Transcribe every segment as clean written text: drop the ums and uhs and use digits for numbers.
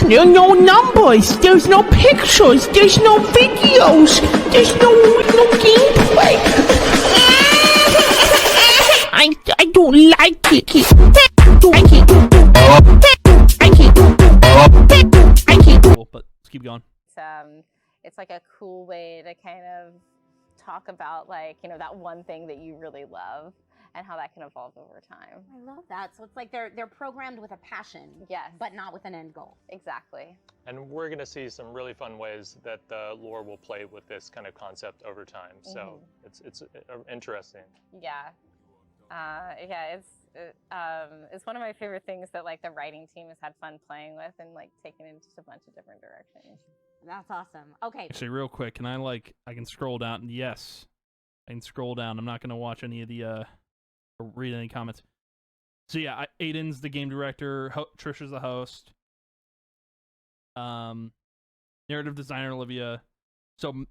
no numbers, there's no pictures, there's no videos, there's no gameplay. I don't like it. Cool, but let's keep going. It's like a cool way to kind of talk about, like, you know, that one thing that you really love and how that can evolve over time. I love that. So it's like they're programmed with a passion, Yes. but not with an end goal. Exactly. And we're going to see some really fun ways that the lore will play with this kind of concept over time. So it's interesting. Yeah. It's one of my favorite things that, like, the writing team has had fun playing with and, like, taking it into a bunch of different directions. That's awesome. Okay. Actually, real quick, can I can scroll down? Yes, I can scroll down. I'm not gonna watch any of the or read any comments. So yeah, Aiden's the game director. Trisha's the host. Narrative designer Olivia. So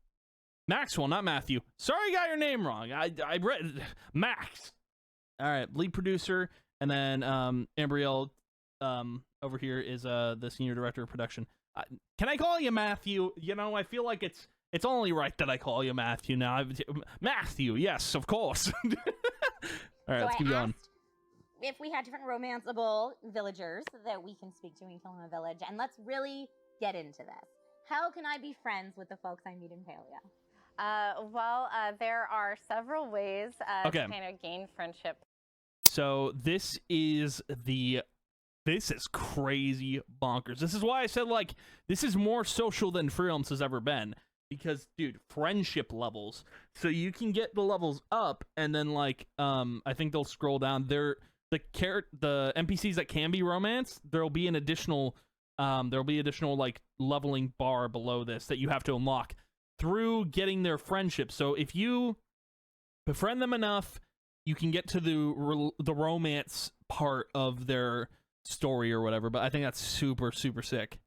Maxwell, not Matthew. Sorry, I got your name wrong. I read Max. All right, lead producer, and then Ambrielle over here is the senior director of production. Can I call you Matthew? You know, I feel like it's only right that I call you Matthew now. Matthew, yes, of course. All right, So let's keep going. If we had different romanceable villagers that we can speak to in Killing a Village, and let's really get into this. How can I be friends with the folks I meet in Palia? There are several ways to kind of gain friendship. So this is crazy bonkers. This is why I said, like, this is more social than Freelance has ever been. Because, dude, friendship levels. So you can get the levels up, and then, like, I think they'll scroll down. The NPCs that can be romance, there'll be additional, like, leveling bar below this that you have to unlock through getting their friendship. So if you befriend them enough, you can get to the romance part of their story or whatever. But I think that's super, super sick.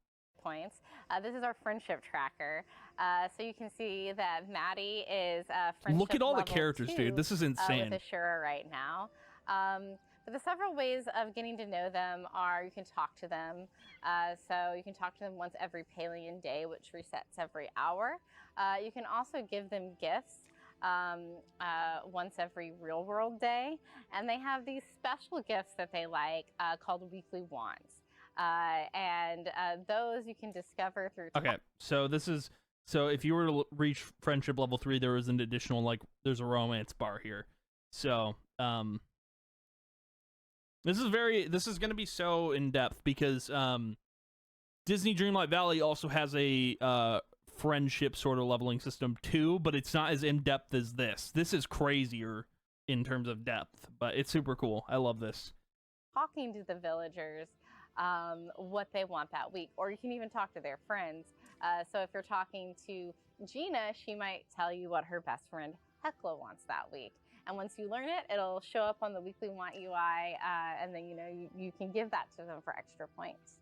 Points. This is our friendship tracker. So you can see that Maddie is friendship Look at all the level characters, 2, dude. This is insane. With Ashura right now. But the several ways of getting to know them are you can talk to them. So you can talk to them once every Palian day, which resets every hour. You can also give them gifts once every real world day. And they have these special gifts that they like called weekly wants. Those you can discover through... Okay, so if you were to reach friendship level 3, there was an additional, like, there's a romance bar here. So, this is going to be so in-depth because Disney Dreamlight Valley also has a friendship sort of leveling system too, but it's not as in-depth as this. This is crazier in terms of depth, but it's super cool. I love this. Talking to the villagers, what they want that week, or you can even talk to their friends. So if you're talking to Gina, she might tell you what her best friend Hecla wants that week. And once you learn it, it'll show up on the weekly want UI, and then you can give that to them for extra points.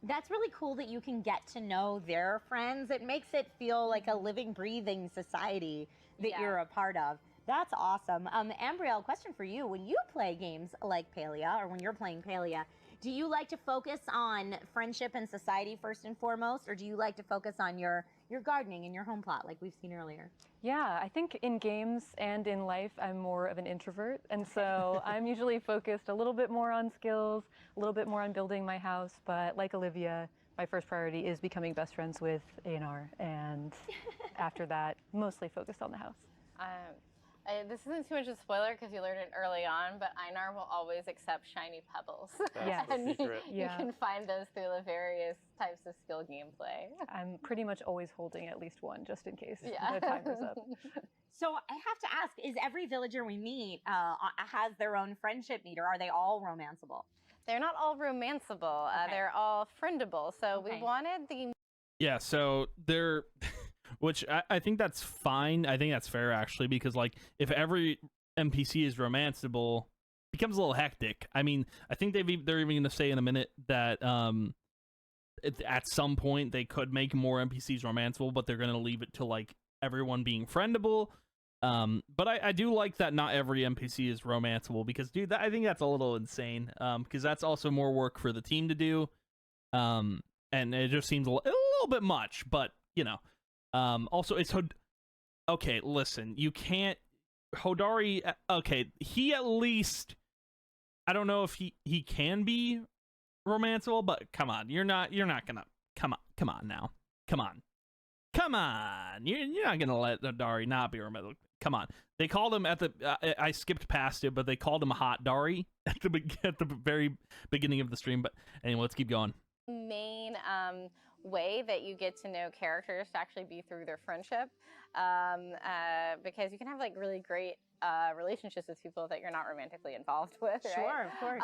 That's really cool that you can get to know their friends. It makes it feel like a living, breathing society that you're a part of. That's awesome. Ambrielle, question for you. When you play games like Palia, or when you're playing Palia, do you like to focus on friendship and society first and foremost, or do you like to focus on your gardening and your home plot like we've seen earlier? Yeah, I think in games and in life, I'm more of an introvert. And so I'm usually focused a little bit more on skills, a little bit more on building my house. But like Olivia, my first priority is becoming best friends with A&R. And after that, mostly focused on the house. This isn't too much of a spoiler because you learned it early on, but Einar will always accept shiny pebbles. Yes. And secret. you can find those through the various types of skill gameplay. I'm pretty much always holding at least one, just in case Yeah. the timer's up. So I have to ask, is every villager we meet has their own friendship meter? Are they all romanceable? They're not all romanceable. They're all friendable. So we wanted the... Yeah, so they're... Which I think that's fine. I think that's fair, actually, because, like, if every NPC is romanceable, it becomes a little hectic. I mean, I think they're even going to say in a minute that at some point they could make more NPCs romanceable, but they're going to leave it to, like, everyone being friendable. But I do like that not every NPC is romanceable, because, dude, I think that's a little insane, because that's also more work for the team to do. and it just seems a little bit much. But you know, also it's okay. Listen, you can't Hodari. Okay, he at least, I don't know if he can be romanceable, but come on, you're not gonna come on now, come on. You're not gonna let Dari not be romantic. Come on. They called him at the. I skipped past it, but they called him Hot Dari at the very beginning of the stream. But anyway, let's keep going. Main way that you get to know characters to actually be through their friendship, because you can have like really great relationships with people that you're not romantically involved with. Right? Sure, of course.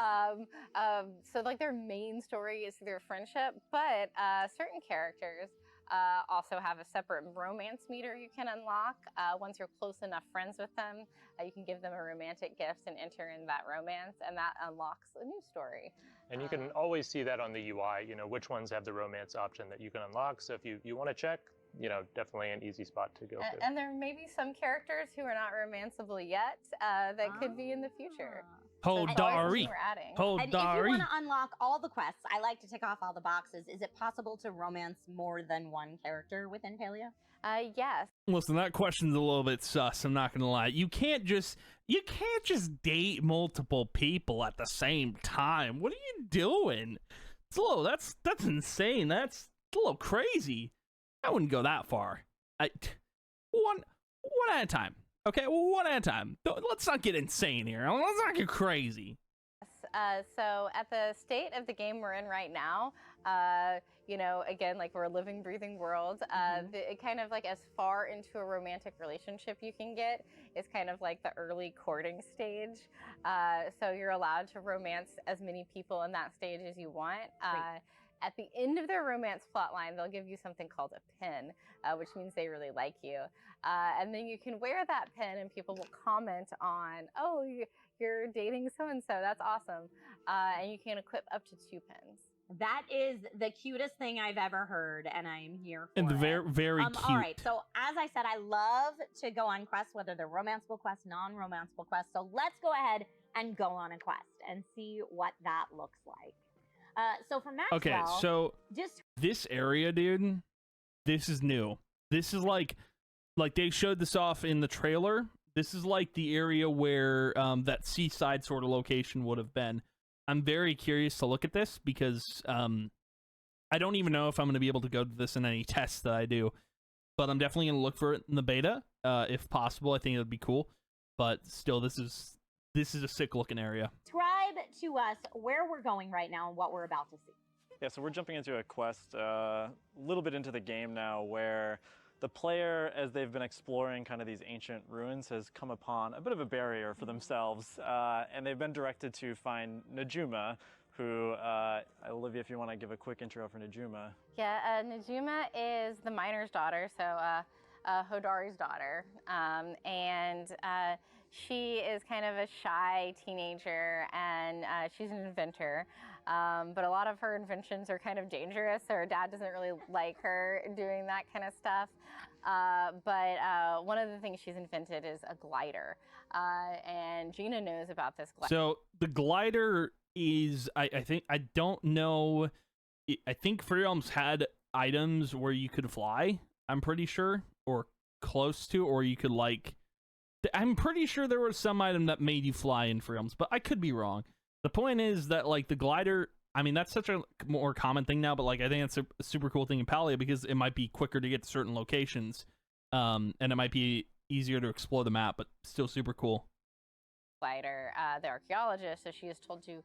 So like their main story is their friendship, but certain characters also have a separate romance meter you can unlock. Once you're close enough friends with them, you can give them a romantic gift and enter in that romance, and that unlocks a new story. And you can always see that on the UI, you know, which ones have the romance option that you can unlock. So if you want to check, you know, definitely an easy spot to go to. And there may be some characters who are not romanceable yet that could be in the future. Hodari. And if you want to unlock all the quests, I like to tick off all the boxes. Is it possible to romance more than one character within Palia? Yes. Listen, that question's a little bit sus. I'm not gonna lie. You can't just date multiple people at the same time. What are you doing? It's a little. That's insane. That's a little crazy. I wouldn't go that far. One at a time. Okay, one at a time. Let's not get insane here. Let's not get crazy. So at the state of the game we're in right now, you know, again, like we're a living, breathing world. It kind of like as far into a romantic relationship you can get is kind of like the early courting stage. So you're allowed to romance as many people in that stage as you want. At the end of their romance plotline, they'll give you something called a pin, which means they really like you. And then you can wear that pin and people will comment on, oh, you're dating so-and-so, that's awesome. And you can equip up to 2 pins. That is the cutest thing I've ever heard, and I am here for and it. Very cute. All right, so as I said, I love to go on quests, whether they're romanceable quests, non-romanceable quests. So let's go ahead and go on a quest and see what that looks like. So for Maxwell, okay, so just this area, dude, this is new. This is like they showed this off in the trailer. This is like the area where that seaside sort of location would have been. I'm very curious to look at this because I don't even know if I'm going to be able to go to this in any tests that I do, but I'm definitely going to look for it in the beta if possible. I think it would be cool, but still, this is a sick looking area. describe to us where we're going right now and what we're about to see. Yeah, so we're jumping into a quest a little bit into the game now where the player, as they've been exploring kind of these ancient ruins, has come upon a bit of a barrier for themselves, and they've been directed to find Najuma, who, Olivia, if you want to give a quick intro for Najuma. Yeah, Najuma is the miner's daughter, so Hodari's daughter, and she is kind of a shy teenager, and she's an inventor, but a lot of her inventions are kind of dangerous, so her dad doesn't really like her doing that kind of stuff. But one of the things she's invented is a glider, and Gina knows about this glider. So the glider is, I think, I don't know, I think Free Realms had items where you could fly, I'm pretty sure, or close to, or you could like, I'm pretty sure there was some item that made you fly in Free Realms, but I could be wrong. The point is that like the glider, I mean, that's such a more common thing now, but like I think it's a super cool thing in Palia because it might be quicker to get to certain locations, and it might be easier to explore the map, but still super cool. Glider, the archaeologist, so she is told to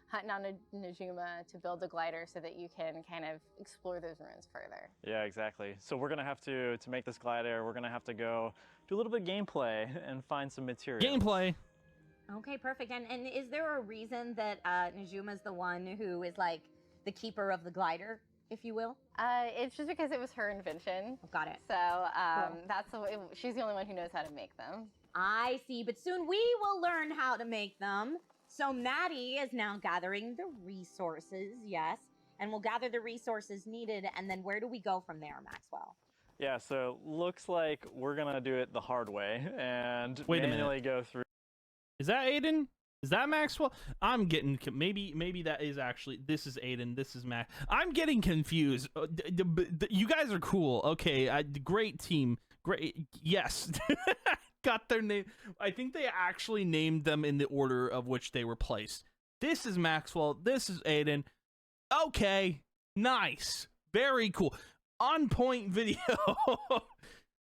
hunt down Najuma to build the glider so that you can kind of explore those ruins further. Yeah, exactly. So we're gonna have to make this glider, we're gonna have to go do a little bit of gameplay and find some materials. Gameplay. Okay, perfect. And is there a reason that Najuma is the one who is like the keeper of the glider, if you will? It's just because it was her invention. Got it. So Cool. that's the way, she's the only one who knows how to make them. I see, but soon we will learn how to make them. So Maddie is now gathering the resources, yes, and we'll gather the resources needed, and then where do we go from there, Maxwell? Yeah, so looks like we're gonna do it the hard way and Wait a manually go through. Is that Aiden? Is that Maxwell? I'm getting maybe that is actually, this is Aiden, this is Max. I'm getting confused. You guys are cool. Okay, great team. Great. Yes. Got their name. I think they actually named them in the order of which they were placed. This is Maxwell. This is Aiden. Okay. Nice. Very cool. On point video.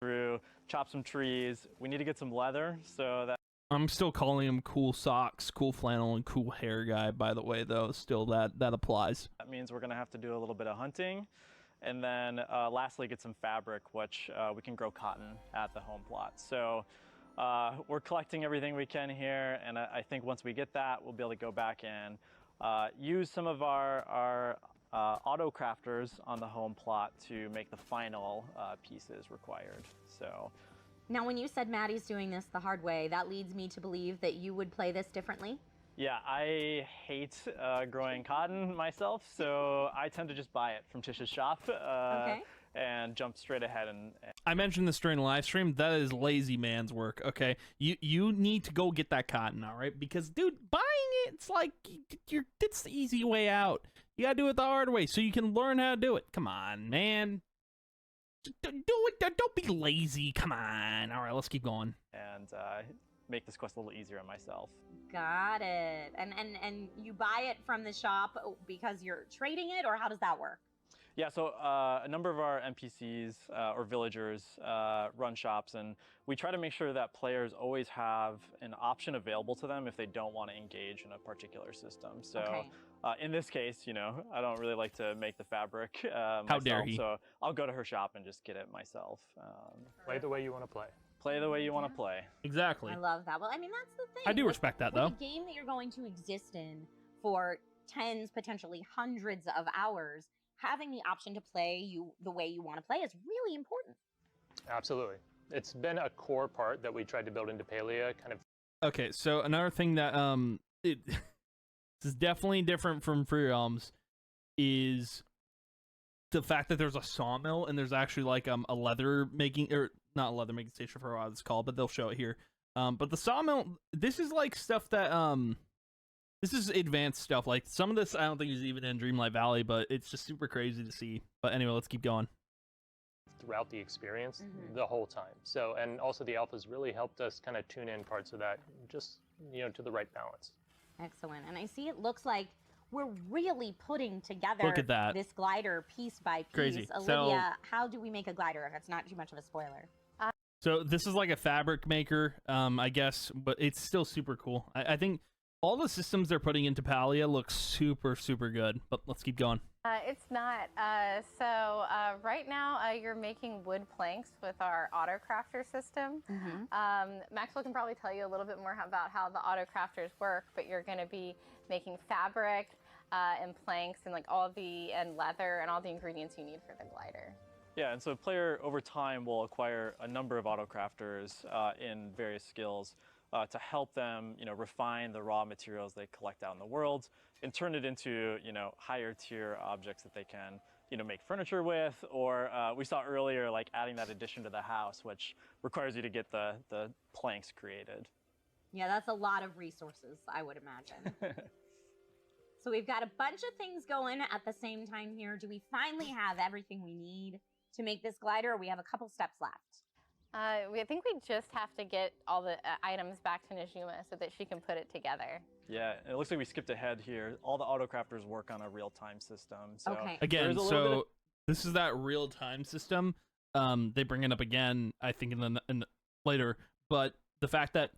Through, chop some trees. We need to get some leather, so that I'm still calling him cool socks, cool flannel, and cool hair guy, by the way, though. Still, that applies. that means we're going to have to do a little bit of hunting. And then lastly, get some fabric, which we can grow cotton at the home plot. So we're collecting everything we can here, and I think once we get that, we'll be able to go back and use some of our auto crafters on the home plot to make the final pieces required. So Now, when you said Maddie's doing this the hard way, that leads me to believe that you would play this differently. yeah, I hate growing cotton myself, so I tend to just buy it from Tish's shop and jump straight ahead. And I mentioned this during the live stream. That is lazy man's work, okay? You need to go get that cotton, all right? Because, dude, buying it's like, it's the easy way out. You gotta do it the hard way so you can learn how to do it. Come on, man. Do it. Don't be lazy. Come on. All right, let's keep going. and make this quest a little easier on myself. Got it. And you buy it from the shop because you're trading it, or how does that work? Yeah, so a number of our NPCs or villagers run shops, and we try to make sure that players always have an option available to them if they don't want to engage in a particular system. So in this case, you know, I don't really like to make the fabric myself, How dare he? So I'll go to her shop and just get it myself. Play the way you want to play. Play the way you want to play. Exactly. I love that. Well, I mean, that's the thing. I do With- respect that, with though. a game that you're going to exist in for tens, potentially hundreds of hours, having the option to play you the way you want to play is really important. Absolutely. It's been a core part that we tried to build into Palia, kind of. Okay, so another thing that this is definitely different from Free Realms is the fact that there's a sawmill and there's actually like a leather making, or not a leather making station for what it's called, but they'll show it here. But the sawmill, this is like stuff that this is advanced stuff. Like some of this I don't think is even in Dreamlight Valley, but it's just super crazy to see. But anyway, let's keep going. Throughout the experience the whole time. So, and also the alphas really helped us kind of tune in parts of that, just, you know, to the right balance. Excellent. And I see it looks like we're really putting together Look at that. this glider piece by piece. Crazy. Olivia, how do we make a glider if it's not too much of a spoiler? So this is like a fabric maker, I guess, but it's still super cool. I think all the systems they're putting into Palia look super, super good. But let's keep going. It's not. So right now you're making wood planks with our auto crafter system. Maxwell can probably tell you a little bit more about how the auto crafters work, but you're going to be making fabric and planks and like and leather and all the ingredients you need for the glider. Yeah, and so a player over time will acquire a number of autocrafters in various skills to help them, you know, refine the raw materials they collect out in the world and turn it into, you know, higher tier objects that they can, you know, make furniture with, or we saw earlier, like adding that addition to the house, which requires you to get the planks created. Yeah, that's a lot of resources, I would imagine. So we've got a bunch of things going at the same time here. Do we finally have everything we need to make this glider, or we have a couple steps left? I think we just have to get all the items back to Najuma so that she can put it together. Yeah, and it looks like we skipped ahead here. All the autocrafters work on a real-time system. So Okay. Again, there's a little bit of- so this is that real-time system. They bring it up again, I think, in later. But the fact that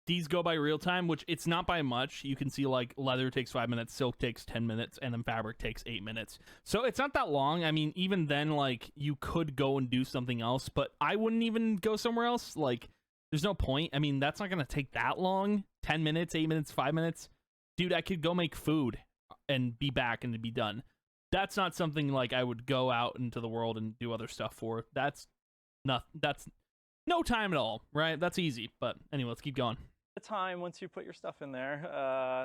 these go by real time, which it's not by much. You can see like leather takes 5 minutes, silk takes 10 minutes, and then fabric takes 8 minutes. So it's not that long. I mean, even then, like you could go and do something else, but I wouldn't even go somewhere else. Like, there's no point. I mean, that's not gonna take that long. 10 minutes, 8 minutes, 5 minutes. Dude, I could go make food and be back and be done. That's not something like I would go out into the world and do other stuff for. That's no time at all, right? That's easy. But anyway, let's keep going. the time once you put your stuff in there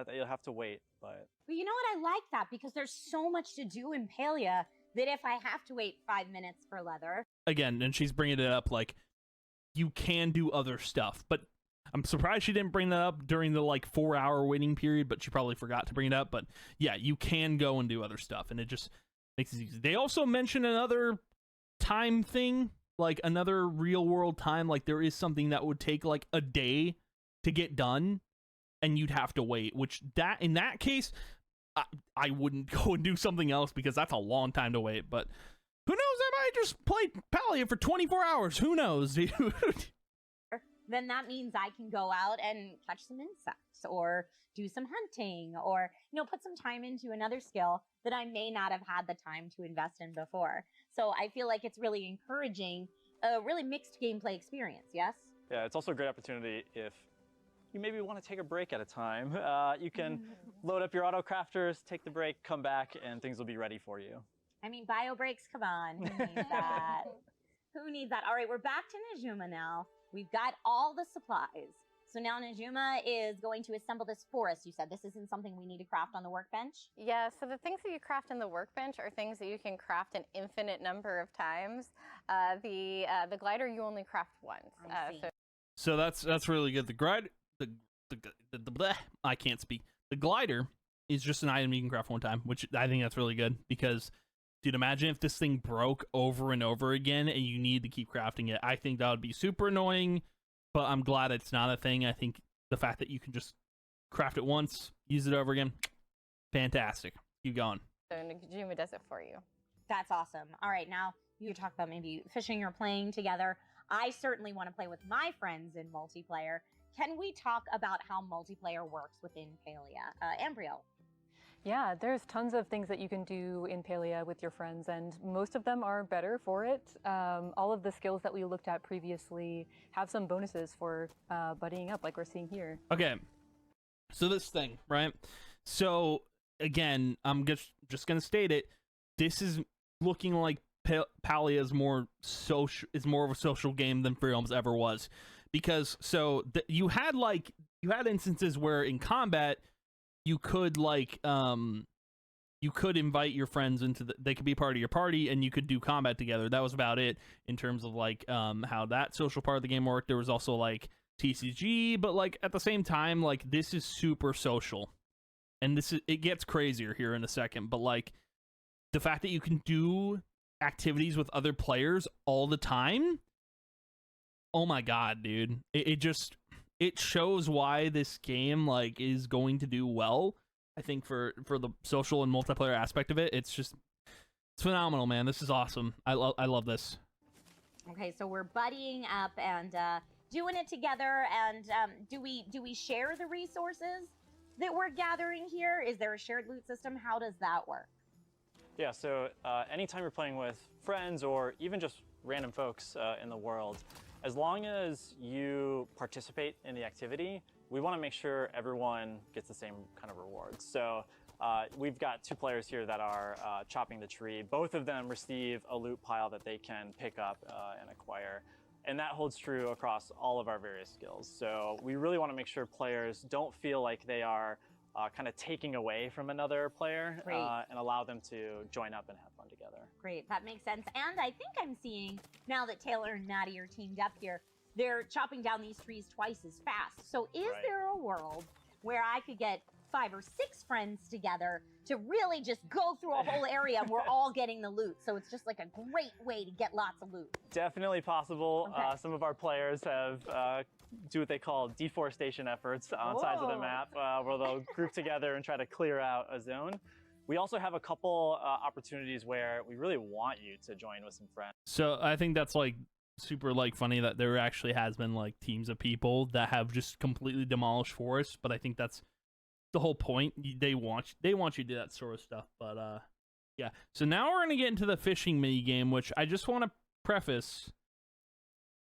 that you'll have to wait. But Well, you know what? I like that because there's so much to do in Palia that if I have to wait 5 minutes for leather. Again, and she's bringing it up like you can do other stuff, but I'm surprised she didn't bring that up during the like 4-hour waiting period, but she probably forgot to bring it up. But yeah, you can go and do other stuff, and it just makes it easy. They also mention another time thing, like another real world time. Like there is something that would take like a day to get done, and you'd have to wait. Which that in that case, I wouldn't go and do something else because that's a long time to wait. But who knows? I might just play Palia for 24 hours. Who knows, dude? Then that means I can go out and catch some insects or do some hunting or, put some time into another skill that I may not have had the time to invest in before. So I feel like it's really encouraging a really mixed gameplay experience, yes? Yeah, it's also a great opportunity if you maybe want to take a break at a time. You can load up your auto crafters, take the break, come back, and things will be ready for you. I mean, bio breaks, come on. Who needs that? Who needs that? All right, we're back to Najuma now. We've got all the supplies. So now Najuma is going to assemble this forest. You said this isn't something we need to craft on the workbench? Yeah, so the things that you craft in the workbench are things that you can craft an infinite number of times. The glider you only craft once. So that's really good. The glider, I can't speak. The glider is just an item you can craft one time, which I think that's really good because, dude, imagine if this thing broke over and over again and you need to keep crafting it. I think that would be super annoying, but I'm glad it's not a thing. I think the fact that you can just craft it once, use it over again, fantastic. Keep going. So Najuma does it for you. That's awesome. All right, now you talk about maybe fishing or playing together. I certainly want to play with my friends in multiplayer. Can we talk about how multiplayer works within Palia? Ambriel. Yeah, there's tons of things that you can do in Palia with your friends, and most of them are better for it. All of the skills that we looked at previously have some bonuses for buddying up, like we're seeing here. Okay, so this thing, right? So again, I'm just gonna state it. This is looking like Palia is more of a social game than Free Realms ever was, because you had instances where in combat you could you could invite your friends into they could be part of your party and you could do combat together. That was about it in terms of how that social part of the game worked. There was also TCG, but at the same time, this is super social, and it gets crazier here in a second. But the fact that you can do activities with other players all the time, oh my god, dude, it shows why this game is going to do well. I think for the social and multiplayer aspect of it, it's phenomenal, man. This is awesome. I love this. Okay, so we're buddying up and doing it together. And do we share the resources that we're gathering here? Is there a shared loot system? How does that work? Yeah, so anytime you're playing with friends or even just random folks in the world, as long as you participate in the activity, we want to make sure everyone gets the same kind of rewards. So we've got 2 players here that are chopping the tree. Both of them receive a loot pile that they can pick up and acquire. And that holds true across all of our various skills. So we really want to make sure players don't feel like they are kind of taking away from another player and allow them to join up and have fun together. Great, that makes sense. And I think I'm seeing, now that Taylor and Natty are teamed up here, they're chopping down these trees twice as fast. So is there a world where I could get 5 or 6 friends together to really just go through a whole area and we're all getting the loot? So it's just a great way to get lots of loot. Definitely possible. Okay. Some of our players have do what they call deforestation efforts on sides of the map, where they'll group together and try to clear out a zone. We also have a couple opportunities where we really want you to join with some friends. So I think that's super funny that there actually has been teams of people that have just completely demolished forests, but I think that's the whole point. They want you to do that sort of stuff. But yeah, so now we're gonna get into the fishing mini game, which I just want to preface,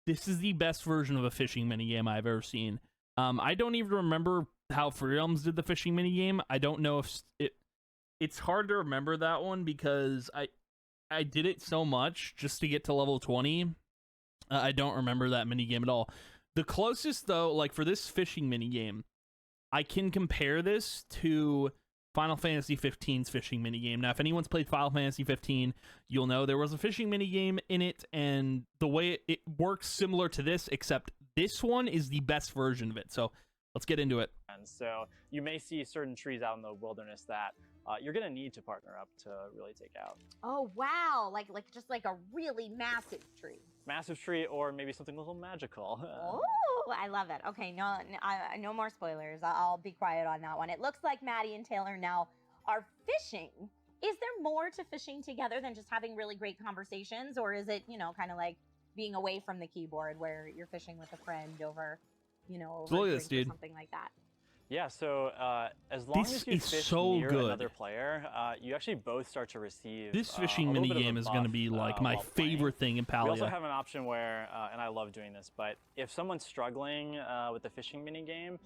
this is the best version of a fishing mini game I've ever seen. I don't even remember how Free Realms did the fishing mini game. I don't know if it's hard to remember that one because I did it so much just to get to level 20. I don't remember that mini game at all. The closest though, for this fishing mini game, I can compare this to Final Fantasy 15's fishing mini game. Now, if anyone's played Final Fantasy 15, you'll know there was a fishing mini game in it, and the way it works similar to this, except this one is the best version of it. So let's get into it. And so you may see certain trees out in the wilderness that you're going to need to partner up to really take out. Oh, wow. Like just like a really massive tree. Massive tree, or maybe something a little magical. Oh, I love it. Okay, no more spoilers. I'll be quiet on that one. It looks like Maddie and Taylor now are fishing. Is there more to fishing together than just having really great conversations? Or is it, kind of like being away from the keyboard where you're fishing with a friend over, over Look a at this, drink or dude. something like that? Yeah, so as long This as you is fish so near good. another player, you actually both start to receive This a fishing little mini bit of a game is going to buff, be like my while playing. favorite thing in We also Palia. have an option where, and I love doing this, but if someone's struggling with the fishing mini game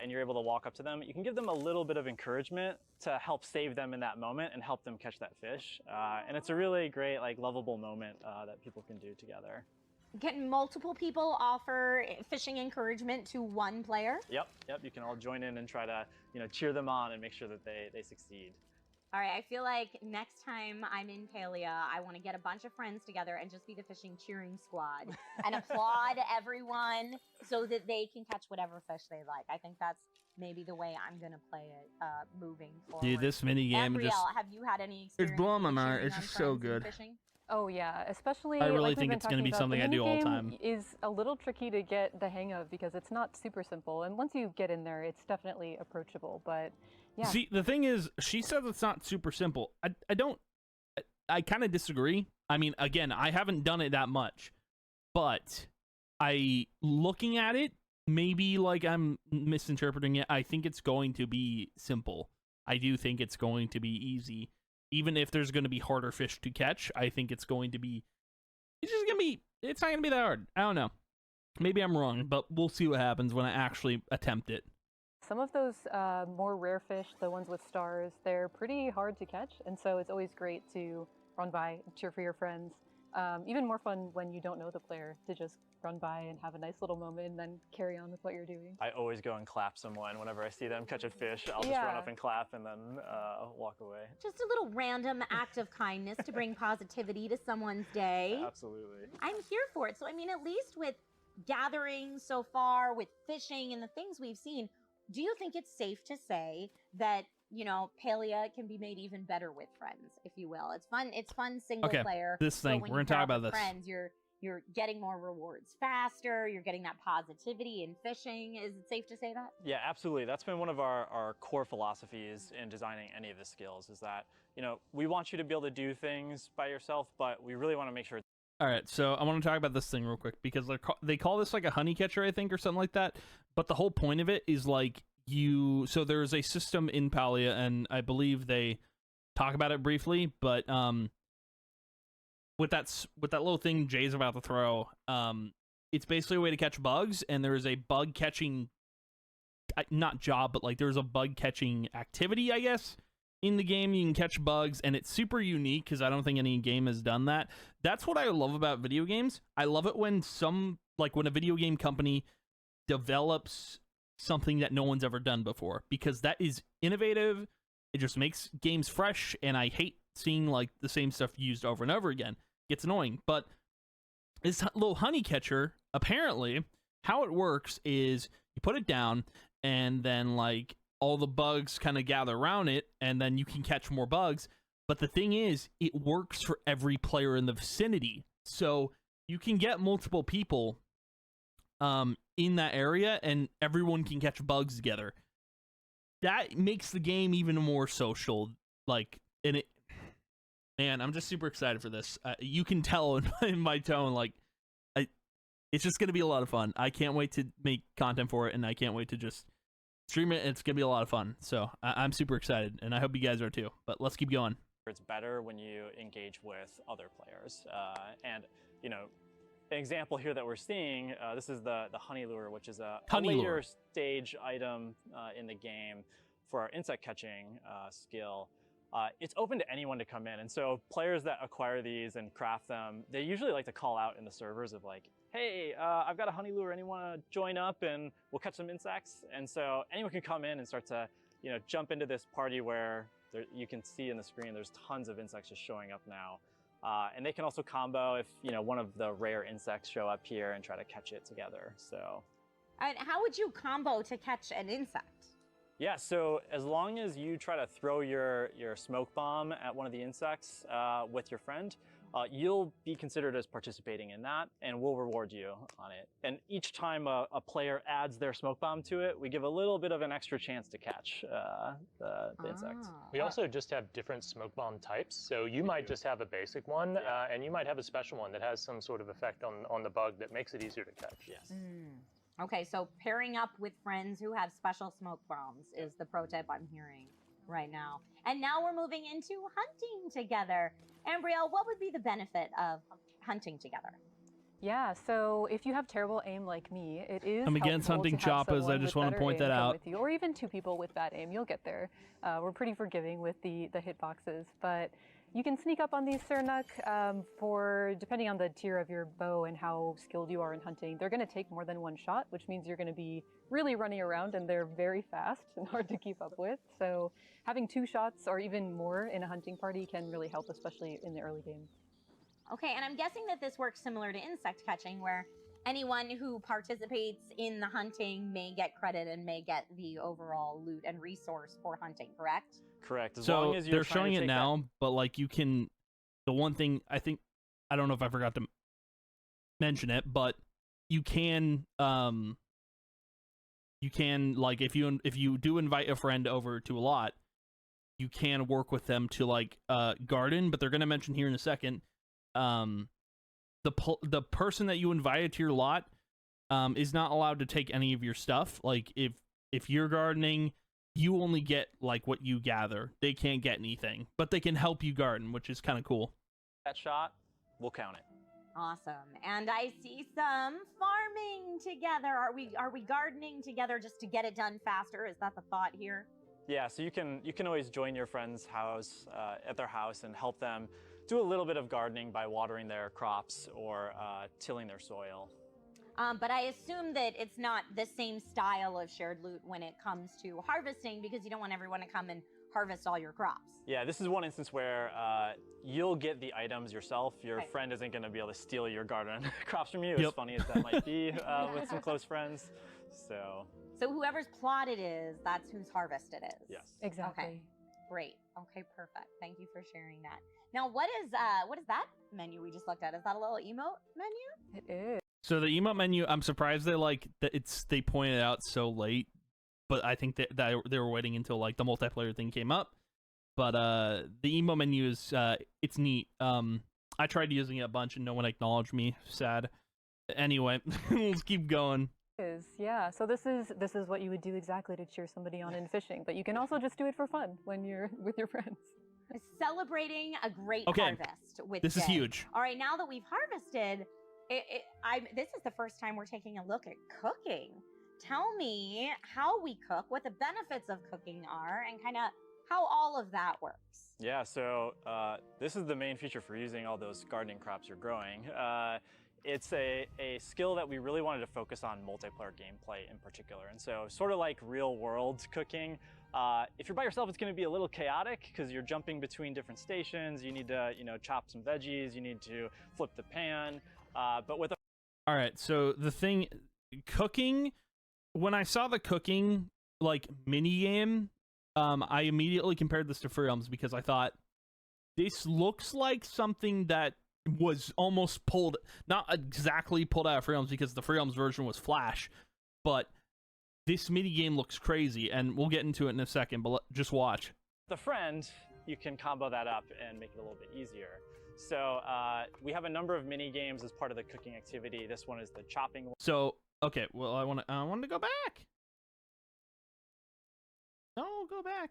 and you're able to walk up to them, you can give them a little bit of encouragement to help save them in that moment and help them catch that fish. And it's a really great, lovable moment that people can do together. Can multiple people offer fishing encouragement to one player? Yep, you can all join in and try to, cheer them on and make sure that they succeed. All right, I feel like next time I'm in Palia, I want to get a bunch of friends together and just be the fishing cheering squad and applaud everyone so that they can catch whatever fish they like. I think that's maybe the way I'm going to play it moving forward. Dude, this mini game Gabrielle, just have you had any experience? it's blowing my mind. cheering It's on just so friends in good. fishing? Oh yeah, especially I really like we've think been it's gonna be talking about, something the I do all the minigame time. is a little tricky to get the hang of because it's not super simple, and once you get in there, it's definitely approachable. But yeah, See, the thing is, she says it's not super simple. I kind of disagree. I mean, again, I haven't done it that much, but looking at it, maybe like I'm misinterpreting it. I think it's going to be simple. I do think it's going to be easy. Even if there's going to be harder fish to catch, I think it's not going to be that hard. I don't know. Maybe I'm wrong, but we'll see what happens when I actually attempt it. some of those more rare fish, the ones with stars, they're pretty hard to catch, and so it's always great to run by, cheer for your friends. Even more fun when you don't know the player, to just run by and have a nice little moment and then carry on with what you're doing. I always go and clap someone whenever I see them catch a fish. I'll just run up and clap and then walk away. Just a little random act of kindness to bring positivity to someone's day. Absolutely. I'm here for it. So, I mean, at least with gatherings so far, with fishing and the things we've seen, do you think it's safe to say that, you know, Palia can be made even better with friends, if you will? It's fun single player. This thing, but when we're you gonna talk pair about up with this. friends, you're getting more rewards faster, you're getting that positivity in fishing. Is it safe to say that? Yeah, absolutely. That's been one of our core philosophies in designing any of the skills, is that, you know, we want you to be able to do things by yourself, but we really want to make sure. All right, so I want to talk about this thing real quick because they call this like a honey catcher, I think, or something like that. But the whole point of it is like so there's a system in Palia, and I believe they talk about it briefly, but with that little thing Jay's about to throw, it's basically a way to catch bugs, and there is a bug catching, not job, but like there's a bug catching activity, I guess. In the game, you can catch bugs, and it's super unique because I don't think any game has done that. That's what I love about video games. I love it when when a video game company develops something that no one's ever done before, because that is innovative. It just makes games fresh, and I hate seeing like the same stuff used over and over again. It gets annoying. But this little honey catcher, apparently, how it works is you put it down, and then like all the bugs kind of gather around it, and then you can catch more bugs. But the thing is, it works for every player in the vicinity. So you can get multiple people in that area, and everyone can catch bugs together. That makes the game even more social. Man, I'm just super excited for this. You can tell in my tone, it's just going to be a lot of fun. I can't wait to make content for it, and I can't wait to just stream it. It's gonna be a lot of fun, so I'm super excited, and I hope you guys are too. But let's keep going. It's better when you engage with other players, and you know, an example here that we're seeing. This is the honey lure, which is a later stage item in the game for our insect catching skill. It's open to anyone to come in, and so players that acquire these and craft them, they usually like to call out in the servers of like, hey, I've got a honey lure, anyone want to join up and we'll catch some insects? And so anyone can come in and start to, you know, jump into this party where you can see in the screen there's tons of insects just showing up now. And they can also combo if, you know, one of the rare insects show up here and try to catch it together. So. And how would you combo to catch an insect? Yeah, so as long as you try to throw your smoke bomb at one of the insects with your friend, you'll be considered as participating in that, and we'll reward you on it. And each time a player adds their smoke bomb to it, we give a little bit of an extra chance to catch the insect. We also just have different smoke bomb types. So you might just have a basic one, and you might have a special one that has some sort of effect on the bug that makes it easier to catch. Yes. Okay, so pairing up with friends who have special smoke bombs is the pro tip I'm hearing right now. And now we're moving into hunting together. Ambrielle, what would be the benefit of hunting together? Yeah, so if you have terrible aim like me, it is I'm against helpful hunting to have choppas, I someone just with wanna better point that aim come out. with you, or even two people with bad aim. You'll get there. We're pretty forgiving with the hitboxes, but you can sneak up on these Sernuk for, depending on the tier of your bow and how skilled you are in hunting, they're going to take more than one shot, which means you're going to be really running around, and they're very fast and hard to keep up with. So having 2 shots or even more in a hunting party can really help, especially in the early game. Okay, and I'm guessing that this works similar to insect catching, where anyone who participates in the hunting may get credit and may get the overall loot and resource for hunting, correct? Correct. As So long as you're they're trying showing to it take now, but like you can, the one thing I think, I don't know if I forgot to mention it, but you can like if you do invite a friend over to a lot, you can work with them to like garden, but they're gonna mention here in a second, the person that you invited to your lot is not allowed to take any of your stuff. Like if you're gardening, you only get like what you gather. They can't get anything, but they can help you garden, which is kind of cool. that shot, we'll count it. Awesome. And I see some farming together. Are we gardening together just to get it done faster? Is that the thought here? Yeah, so you can always join your friend's house at their house and help them do a little bit of gardening by watering their crops or tilling their soil. But I assume that it's not the same style of shared loot when it comes to harvesting, because you don't want everyone to come and harvest all your crops. Yeah, this is one instance where you'll get the items yourself. Your friend isn't going to be able to steal your garden crops from you, as funny as that might be with some close friends. So whoever's plot it is, that's whose harvest it is. yes. Exactly. Okay. Great. Okay, perfect. Thank you for sharing that. Now, what is that menu we just looked at? Is that a little emote menu? It is. So the emote menu, I'm surprised they pointed it out so late, but I think that they were waiting until like the multiplayer thing came up. But the emote menu is it's neat. I tried using it a bunch and no one acknowledged me. Sad. Anyway, let's keep going. Yeah, so this is what you would do exactly to cheer somebody on in fishing, but you can also just do it for fun when you're with your friends. Celebrating a great Okay, harvest with this is Jay. huge. All right, now that we've harvested, this is the first time we're taking a look at cooking. Tell me how we cook, what the benefits of cooking are, and kind of how all of that works. Yeah, so this is the main feature for using all those gardening crops you're growing. It's a skill that we really wanted to focus on multiplayer gameplay in particular. And so sort of like real world cooking, if you're by yourself, it's going to be a little chaotic because you're jumping between different stations. You need to, chop some veggies. You need to flip the pan. But with All right, so the thing, cooking, when I saw the cooking like mini game, I immediately compared this to Free Realms because I thought this looks like something that was almost pulled, not exactly pulled out of Free Realms because the Free Realms version was Flash, but this mini game looks crazy, and we'll get into it in a second, but just watch. the friend, you can combo that up and make it a little bit easier. So we have a number of mini games as part of the cooking activity. This one is the chopping one. So, okay, well, I want to go back. No, go back.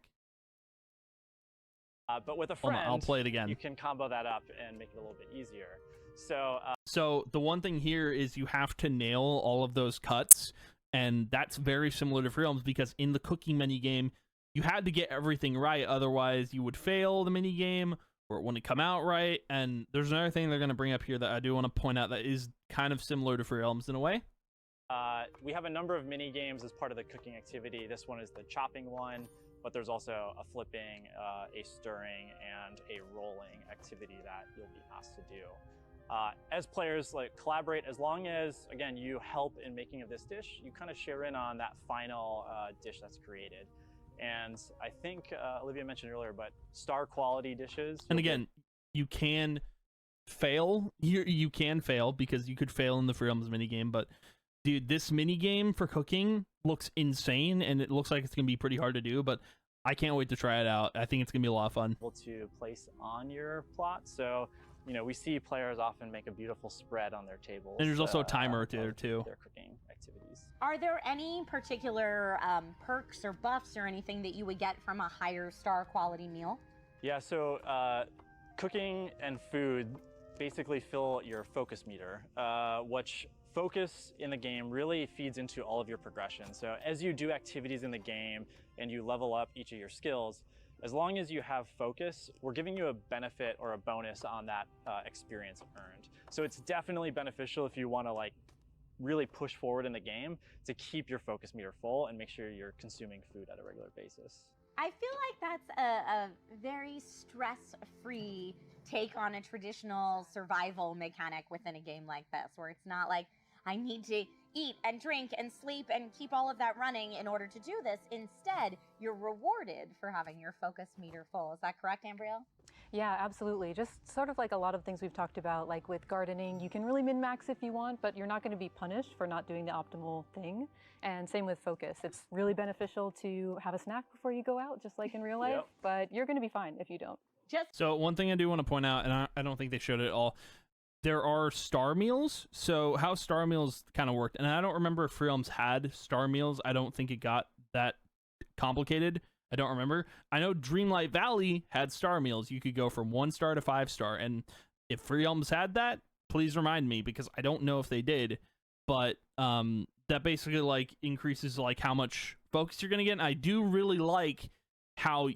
But with a Hold friend, on, I'll play it again. you can combo that up and make it a little bit easier. So So the one thing here is you have to nail all of those cuts, and that's very similar to Free Realms because in the cooking mini game, you had to get everything right, otherwise you would fail the mini game or it wouldn't come out right. And there's another thing they're going to bring up here that I do want to point out that is kind of similar to Free Realms in a way. we have a number of mini games as part of the cooking activity. This one is the chopping one. but there's also a flipping, a stirring, and a rolling activity that you'll be asked to do. As players, like, collaborate, as long as, again, you help in making of this dish, you kind of share in on that final dish that's created. And I think Olivia mentioned earlier, but star quality dishes. And again, you can fail. You can fail because you could fail in the Free Realms minigame, but dude, this minigame for cooking looks insane, and it looks like it's going to be pretty hard to do, but I can't wait to try it out. I think it's going to be a lot of fun. Able to place on your plot. So, you know, we see players often make a beautiful spread on their tables. And there's also a timer there too. Their cooking activities. Are there any particular perks or buffs or anything that you would get from a higher star quality meal? Yeah, so cooking and food basically fill your focus meter, which focus in the game really feeds into all of your progression. So as you do activities in the game and you level up each of your skills, as long as you have focus, we're giving you a benefit or a bonus on that experience earned. So it's definitely beneficial if you want to like really push forward in the game to keep your focus meter full and make sure you're consuming food at a regular basis. I feel like that's a very stress-free take on a traditional survival mechanic within a game like this, where it's not like, I need to eat and drink and sleep and keep all of that running in order to do this. Instead, you're rewarded for having your focus meter full. Is that correct, Ambrielle? Yeah, absolutely. Just sort of like a lot of things we've talked about, like with gardening, you can really min-max if you want, but you're not going to be punished for not doing the optimal thing. And same with focus. It's really beneficial to have a snack before you go out, just like in real life, Yep. but you're going to be fine if you don't. So one thing I do want to point out, and I don't think they showed it at all, there are star meals. So how star meals kind of worked, and I don't remember if Free Realms had star meals. I don't think it got that complicated. I don't remember. I know Dreamlight Valley had star meals. You could go from 1 star to 5 star, and if Free Realms had that, please remind me, because I don't know if they did. But that basically like increases like how much focus you're gonna get. And I do really like how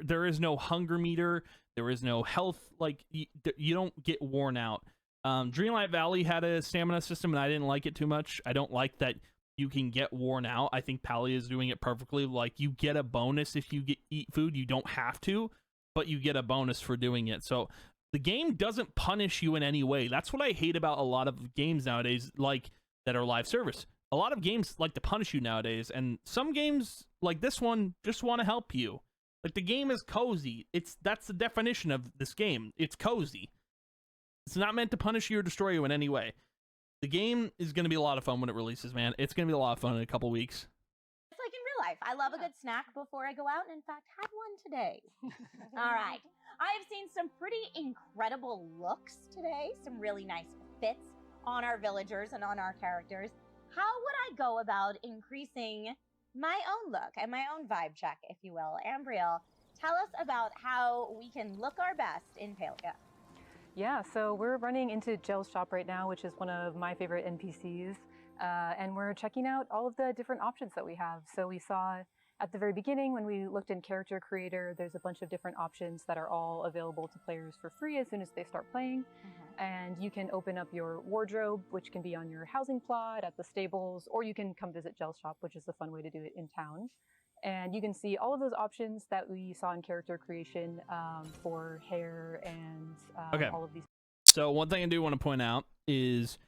there is no hunger meter, there is no health, like you don't get worn out. Dreamlight Valley had a stamina system, and I didn't like it too much. I don't like that you can get worn out. I think Palia is doing it perfectly. Like, you get a bonus if you eat food. You don't have to, but you get a bonus for doing it. So the game doesn't punish you in any way. That's what I hate about a lot of games nowadays, like that are live service. A lot of games like to punish you nowadays, and some games like this one just want to help you. Like, the game is cozy. That's the definition of this game. It's cozy. It's not meant to punish you or destroy you in any way. The game is going to be a lot of fun when it releases, man. It's going to be a lot of fun in a couple weeks. It's like in real life. I love a good snack before I go out, and in fact, had one today. All right. I have seen some pretty incredible looks today, some really nice fits on our villagers and on our characters. How would I go about increasing my own look and my own vibe check, if you will? Ambrielle, tell us about how we can look our best in Palia. Yeah, so we're running into Jill's shop right now, which is one of my favorite NPCs, and we're checking out all of the different options that we have. So we saw at the very beginning when we looked in Character Creator, there's a bunch of different options that are all available to players for free as soon as they start playing. And you can open up your wardrobe, which can be on your housing plot, at the stables, or you can come visit Jill's shop, which is the fun way to do it in town. And you can see all of those options that we saw in character creation for hair and all of these. So one thing I do want to point out is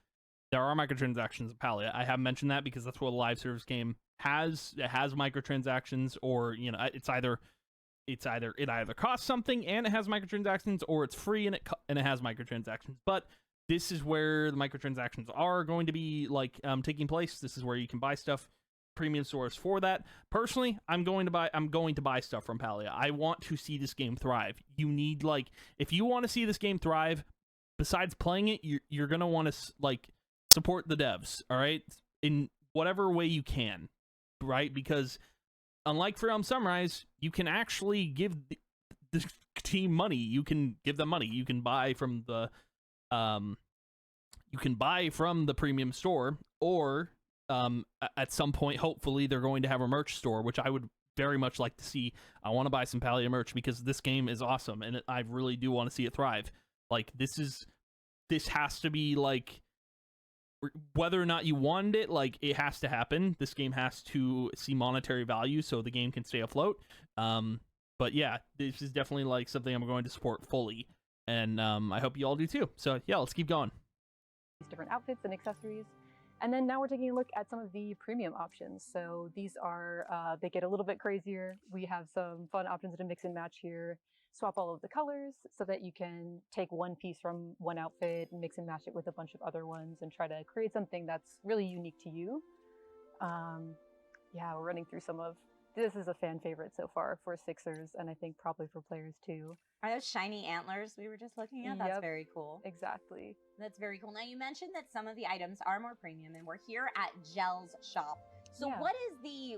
there are microtransactions in Palia. I have mentioned that because that's what a live service game has. It has microtransactions, or you know, it either costs something and it has microtransactions, or it's free and it has microtransactions. But this is where the microtransactions are going to be like taking place. This is where you can buy stuff. Premium stores for that. Personally, I'm going to buy stuff from Palia. I want to see this game thrive. You need, like, if you want to see this game thrive, besides playing it, you're gonna want to like support the devs, all right, in whatever way you can, right? Because unlike Free Realms Sunrise, you can actually give the team money. You can give them money. You can buy from the premium store, or at some point, hopefully, they're going to have a merch store, which I would very much like to see. I want to buy some Palia merch because this game is awesome, and I really do want to see it thrive. Like, this has to be, like, whether or not you wanted it, like, it has to happen. This game has to see monetary value so the game can stay afloat. But yeah, this is definitely like something I'm going to support fully, and I hope you all do too. So yeah, let's keep going. These different outfits and accessories. And then now we're taking a look at some of the premium options. So these are, they get a little bit crazier. We have some fun options to mix and match here. Swap all of the colors so that you can take one piece from one outfit and mix and match it with a bunch of other ones and try to create something that's really unique to you. Yeah, we're running through some of, this is a fan favorite so far for Sixers, and I think probably for players too. Are those shiny antlers we were just looking at? That's very cool. Exactly. That's very cool. Now, you mentioned that some of the items are more premium, and we're here at Gel's shop. So what is the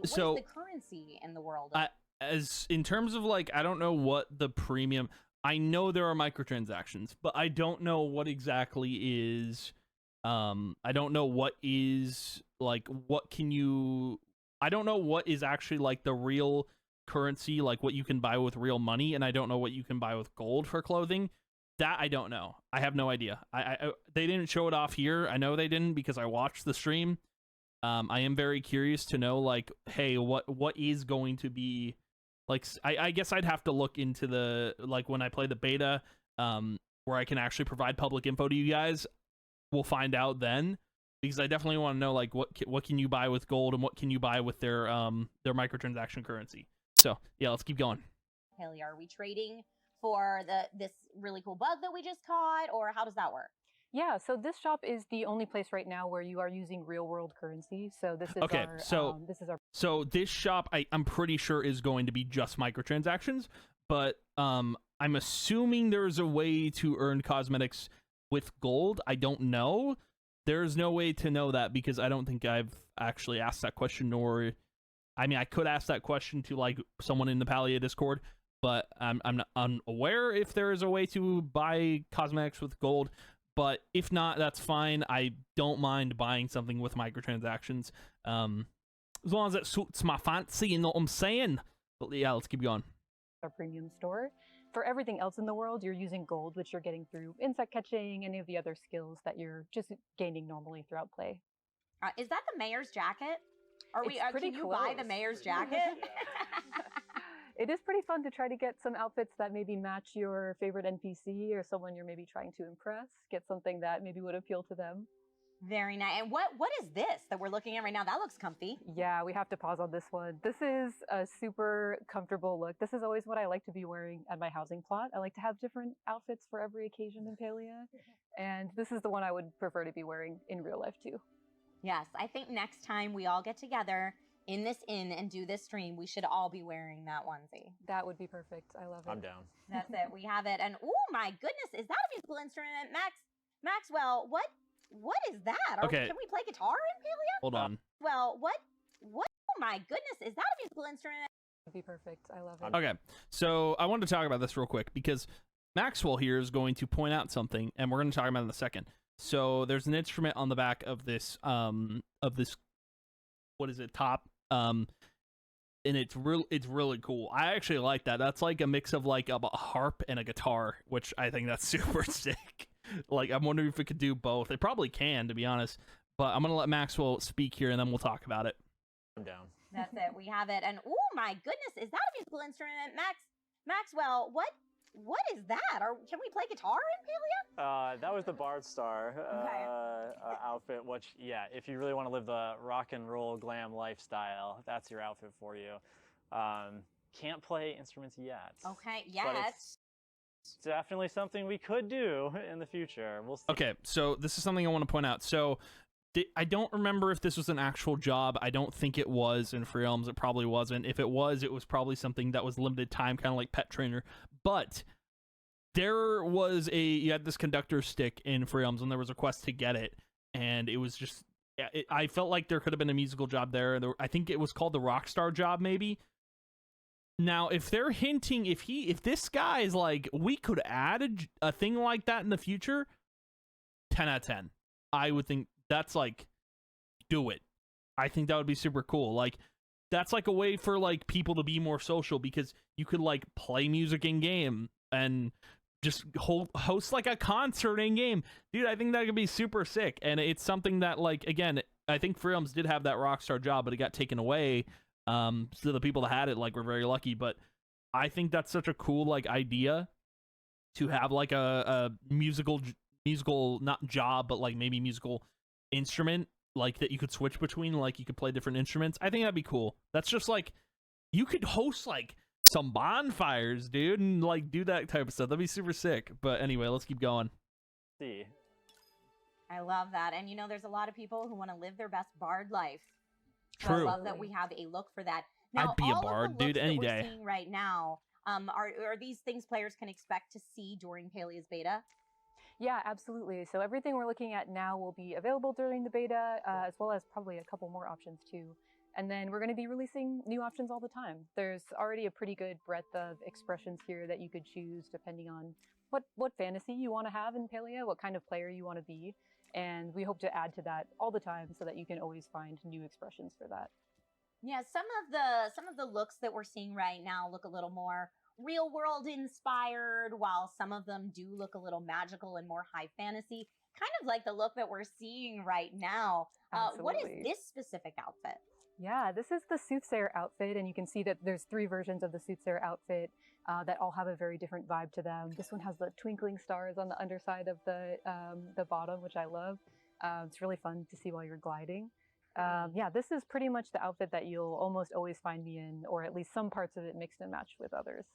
currency in the world? As in terms of like, I don't know what the premium, I know there are microtransactions, but I don't know what exactly is, I don't know what is, like, what can you, I don't know what is actually like the real currency, like what you can buy with real money, and I don't know what you can buy with gold for clothing. That I don't know. I have no idea. They didn't show it off here. I know they didn't because I watched the stream. I am very curious to know, like, hey, what is going to be, like, I guess I'd have to look into the, like, when I play the beta, where I can actually provide public info to you guys. We'll find out then, because I definitely want to know, like, what can you buy with gold and what can you buy with their microtransaction currency. So yeah, let's keep going. Palia, are we trading for this really cool bug that we just caught, or how does that work? Yeah, so this shop is the only place right now where you are using real world currency. So this is okay. Our, so this shop, I'm pretty sure is going to be just microtransactions, but I'm assuming there's a way to earn cosmetics with gold. I don't know. There's no way to know that because I don't think I've actually asked that question, or I mean, I could ask that question to like someone in the Palia Discord, but I'm not unaware if there is a way to buy cosmetics with gold. But if not, that's fine. I don't mind buying something with microtransactions, as long as it suits my fancy. You know what I'm saying? But yeah, let's keep going. Our premium store. For everything else in the world, you're using gold, which you're getting through insect catching, any of the other skills that you're just gaining normally throughout play. Is that the mayor's jacket? Can you buy the mayor's jacket? It is pretty fun to try to get some outfits that maybe match your favorite NPC or someone you're maybe trying to impress. Get something that maybe would appeal to them. Very nice. And what is this that we're looking at right now? That looks comfy. Yeah, we have to pause on this one. This is a super comfortable look. This is always what I like to be wearing at my housing plot. I like to have different outfits for every occasion in Palia. And this is the one I would prefer to be wearing in real life too. Yes, I think next time we all get together in this inn and do this stream, we should all be wearing that onesie. That would be perfect. I love it. I'm down. That's it. We have it. And oh my goodness, is that a musical instrument? Maxwell, what is that? Okay. Can we play guitar in Palia? Hold on. Well, what? Oh my goodness, is that a musical instrument? That would be perfect. I love it. Okay, so I wanted to talk about this real quick because Maxwell here is going to point out something, and we're going to talk about it in a second. So there's an instrument on the back of this what is it, top, and it's really cool. I actually like that. That's like a mix of like a harp and a guitar, which I think that's super sick. Like, I'm wondering if it could do both. It probably can, to be honest, but I'm gonna let Maxwell speak here and then we'll talk about it. I'm down. That's it. We have it. And oh my goodness, is that a musical instrument? Maxwell, what is that? Or can we play guitar in Palia? That was the Bard Star outfit, which, yeah, if you really want to live the rock and roll glam lifestyle, that's your outfit for you. Can't play instruments yet. Okay, yes. But it's definitely something we could do in the future. We'll see. Okay, so this is something I want to point out. So I don't remember if this was an actual job. I don't think it was in Free Realms. It probably wasn't. If it was probably something that was limited time, kind of like Pet Trainer. But there was you had this conductor stick in Free Realms, and there was a quest to get it, and it was just, I felt like there could have been a musical job there. I think it was called the Rockstar job, maybe. Now, if they're hinting, if this guy is like, we could add a thing like that in the future, 10 out of 10. I would think that's like, do it. I think that would be super cool. Like, that's like a way for like people to be more social, because you could like play music in game and just host like a concert in game, dude. I think that could be super sick, and it's something that, like, again, I think Freedoms did have that Rockstar job, but it got taken away. So the people that had it, like, were very lucky. But I think that's such a cool, like, idea to have like a musical not job, but like maybe musical instrument, like that you could switch between, like you could play different instruments. I think that'd be cool. That's just like, you could host like some bonfires, dude, and like do that type of stuff. That'd be super sick. But anyway, let's keep going. See. I love that. And you know, there's a lot of people who want to live their best bard life. So True. I love that we have a look for that. Now, I'd be a all bard, of the dude, looks any that we're day. seeing right now, are these things players can expect to see during Palia's beta? Yeah, absolutely. So everything we're looking at now will be available during the beta, as well as probably a couple more options too. And then we're going to be releasing new options all the time. There's already a pretty good breadth of expressions here that you could choose depending on what fantasy you want to have in Palia, what kind of player you want to be. And we hope to add to that all the time so that you can always find new expressions for that. Yeah, some of the looks that we're seeing right now look a little more real world inspired, while some of them do look a little magical and more high fantasy, kind of like the look that we're seeing right now. What is Absolutely. this specific outfit? Yeah, this is the Soothsayer outfit, and you can see that there's 3 versions of the Soothsayer outfit that all have a very different vibe to them. This one has the twinkling stars on the underside of the bottom, which I love. It's really fun to see while you're gliding. Yeah, this is pretty much the outfit that you'll almost always find me in, or at least some parts of it mixed and matched with others.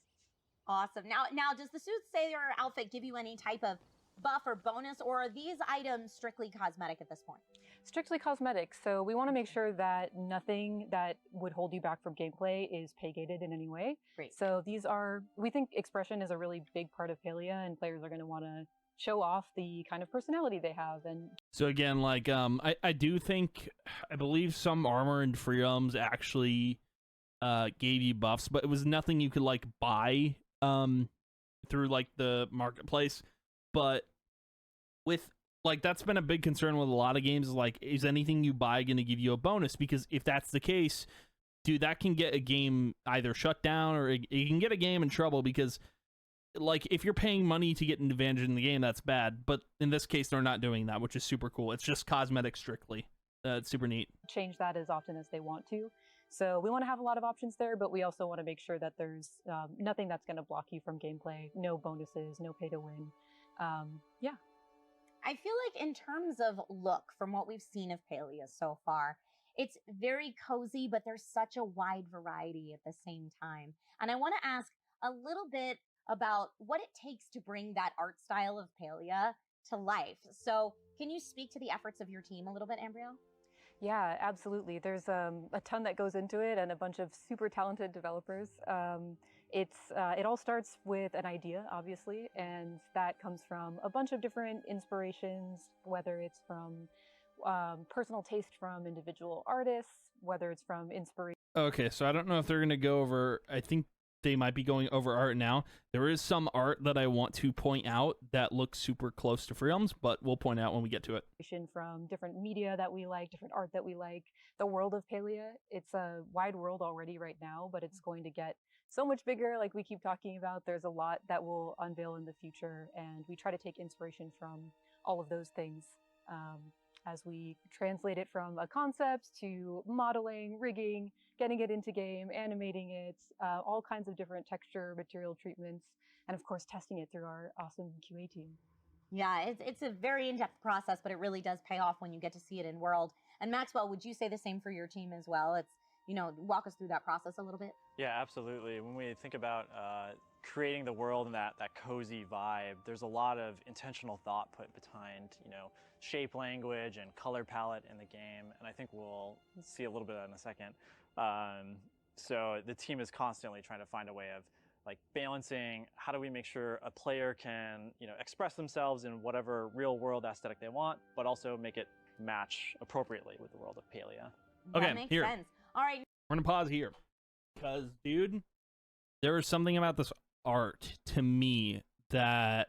Awesome. Now, does the Soothsayer outfit give you any type of buff or bonus, or are these items strictly cosmetic at this point? Strictly cosmetic, so we want to make sure that nothing that would hold you back from gameplay is pay-gated in any way. Great. So we think expression is a really big part of Palia, and players are going to want to show off the kind of personality they have. And So again, like, I do think, I believe some armor and freedoms actually gave you buffs, but it was nothing you could like buy through like the marketplace. But with, like, that's been a big concern with a lot of games, is like, is anything you buy going to give you a bonus? Because if that's the case, dude, that can get a game either shut down, or it can get a game in trouble, because like, if you're paying money to get an advantage in the game, that's bad. But in this case, they're not doing that, which is super cool. It's just cosmetic strictly. It's super neat. change that as often as they want to. So we want to have a lot of options there, but we also want to make sure that there's nothing that's going to block you from gameplay, no bonuses, no pay to win. Yeah. I feel like in terms of look, from what we've seen of Palia so far, it's very cozy, but there's such a wide variety at the same time. And I want to ask a little bit about what it takes to bring that art style of Palia to life. So can you speak to the efforts of your team a little bit, Ambrielle? Yeah, absolutely. There's a ton that goes into it, and a bunch of super talented developers. It all starts with an idea, obviously, and that comes from a bunch of different inspirations, whether it's from personal taste from individual artists, whether it's from inspiration. Okay, so I don't know if they're going to go over, I think they might be going over art now. There is some art that I want to point out that looks super close to Freedoms, but we'll point out when we get to it. From different media that we like, different art that we like, the world of Palia. It's a wide world already right now, but it's going to get so much bigger, like we keep talking about. There's a lot that will unveil in the future, and we try to take inspiration from all of those things as we translate it from a concept to modeling, rigging, getting it into game, animating it, all kinds of different texture, material treatments, and of course testing it through our awesome QA team. Yeah, it's a very in-depth process, but it really does pay off when you get to see it in world. And Maxwell, would you say the same for your team as well? It's, walk us through that process a little bit. Yeah, absolutely. When we think about creating the world and that cozy vibe, there's a lot of intentional thought put behind, shape language and color palette in the game. And I think we'll see a little bit of that in a second. So the team is constantly trying to find a way of like balancing how do we make sure a player can, express themselves in whatever real world aesthetic they want, but also make it match appropriately with the world of Palia. Okay, that makes here. sense. All right. We're going to pause here. Because, dude, there is something about this art to me that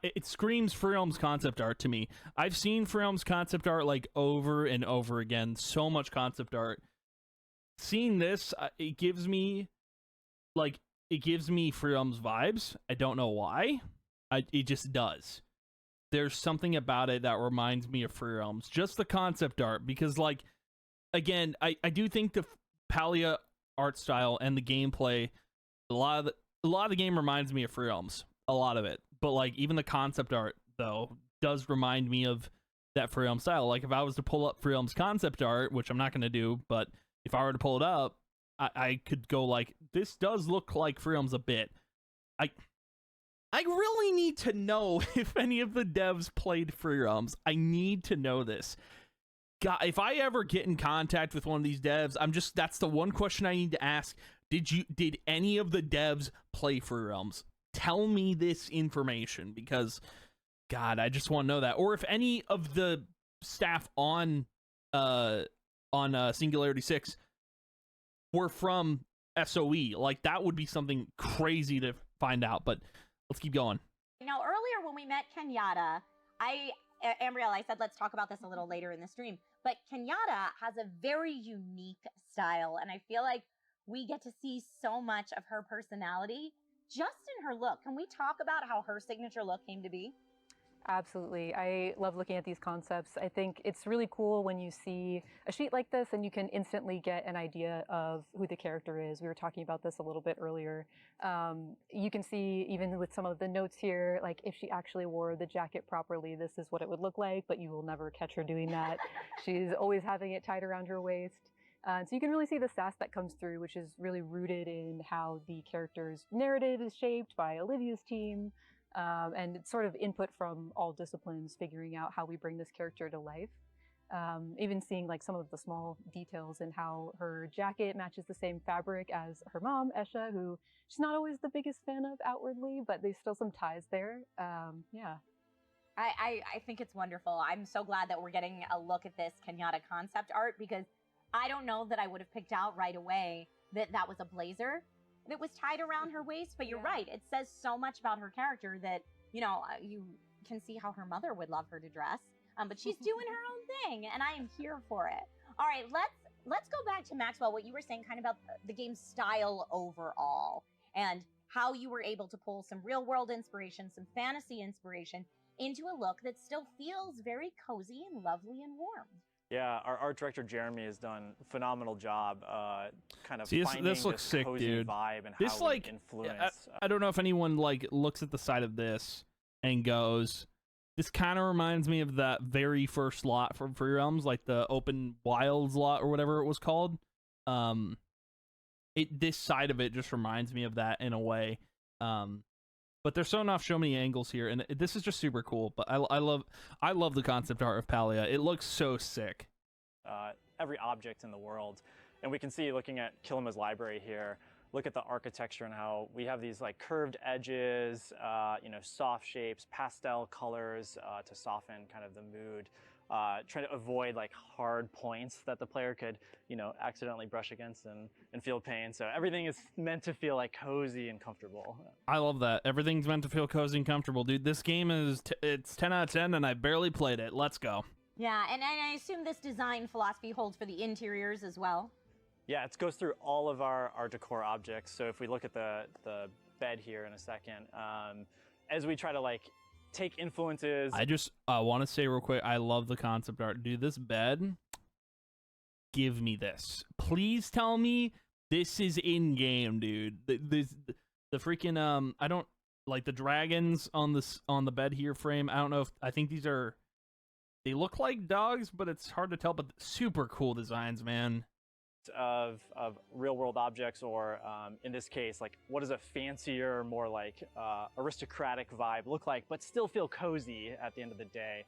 it screams Freedoms concept art to me. I've seen Freedoms concept art like over and over again. So much concept art. Seeing this, it gives me like it gives me Freedom's vibes. I don't know why. It just does. There's something about it that reminds me of Free Realms. Just the concept art, because like, again, I do think the Palia art style and the gameplay, a lot of the game reminds me of Free Realms. A lot of it, but like even the concept art though does remind me of that Free Realms style. Like if I was to pull up Free Realms concept art, which I'm not going to do, but if I were to pull it up, I could go like, this does look like Free Realms a bit. I really need to know if any of the devs played Free Realms. I need to know this. God, if I ever get in contact with one of these devs, that's the one question I need to ask. Did any of the devs play Free Realms? Tell me this information, because God, I just want to know that. Or if any of the staff on Singularity 6 were from SOE, like that would be something crazy to find out. But let's keep going. Now, earlier when we met Kenyatta, Ambrielle, I said let's talk about this a little later in the stream, but Kenyatta has a very unique style, and I feel like we get to see so much of her personality just in her look. Can we talk about how her signature look came to be? Absolutely. I love looking at these concepts. I think it's really cool when you see a sheet like this and you can instantly get an idea of who the character is. We were talking about this a little bit earlier. You can see even with some of the notes here, like if she actually wore the jacket properly, this is what it would look like, but you will never catch her doing that. She's always having it tied around her waist. So you can really see the sass that comes through, which is really rooted in how the character's narrative is shaped by Olivia's team. And it's sort of input from all disciplines, figuring out how we bring this character to life. Even seeing like some of the small details in how her jacket matches the same fabric as her mom, Esha, who she's not always the biggest fan of outwardly, but there's still some ties there. Yeah. I think it's wonderful. I'm so glad that we're getting a look at this Kenyatta concept art, because I don't know that I would have picked out right away that that was a blazer that was tied around her waist, but you're right. It says so much about her character that, you know, you can see how her mother would love her to dress, but she's doing her own thing, and I am here for it. All right, let's go back to Maxwell, what you were saying kind of about the game's style overall, and how you were able to pull some real world inspiration, some fantasy inspiration into a look that still feels very cozy and lovely and warm. Yeah, our art director Jeremy has done a phenomenal job, kind of See, finding this looks sick, cozy dude. vibe and This how like we influence. I don't know if anyone like looks at the side of this and goes, this kind of reminds me of that very first lot from Free Realms, like the Open Wilds lot or whatever it was called. This side of it just reminds me of that in a way. But they're showing off so many angles here, and this is just super cool. But I love the concept art of Palia. It looks so sick. Every object in the world, and we can see, looking at Kilima's library here, look at the architecture and how we have these like curved edges, you know, soft shapes, pastel colors to soften kind of the mood. Trying to avoid like hard points that the player could, you know, accidentally brush against and feel pain. So everything is meant to feel like cozy and comfortable. I love that. Everything's meant to feel cozy and comfortable, dude. This game is it's 10 out of 10, and I barely played it. Let's go. Yeah, and I assume this design philosophy holds for the interiors as well. Yeah, it goes through all of our decor objects. So if we look at the bed here in a second, as we try to like take influences. I just want to say real quick, I love the concept art. Dude, this bed, give me this. Please tell me this is in game, dude. The freaking I don't like the dragons on the bed here frame. I don't know if I think these are, they look like dogs, but it's hard to tell. But super cool designs, man. Of real world objects, or in this case, like what does a fancier, more like aristocratic vibe look like, but still feel cozy at the end of the day.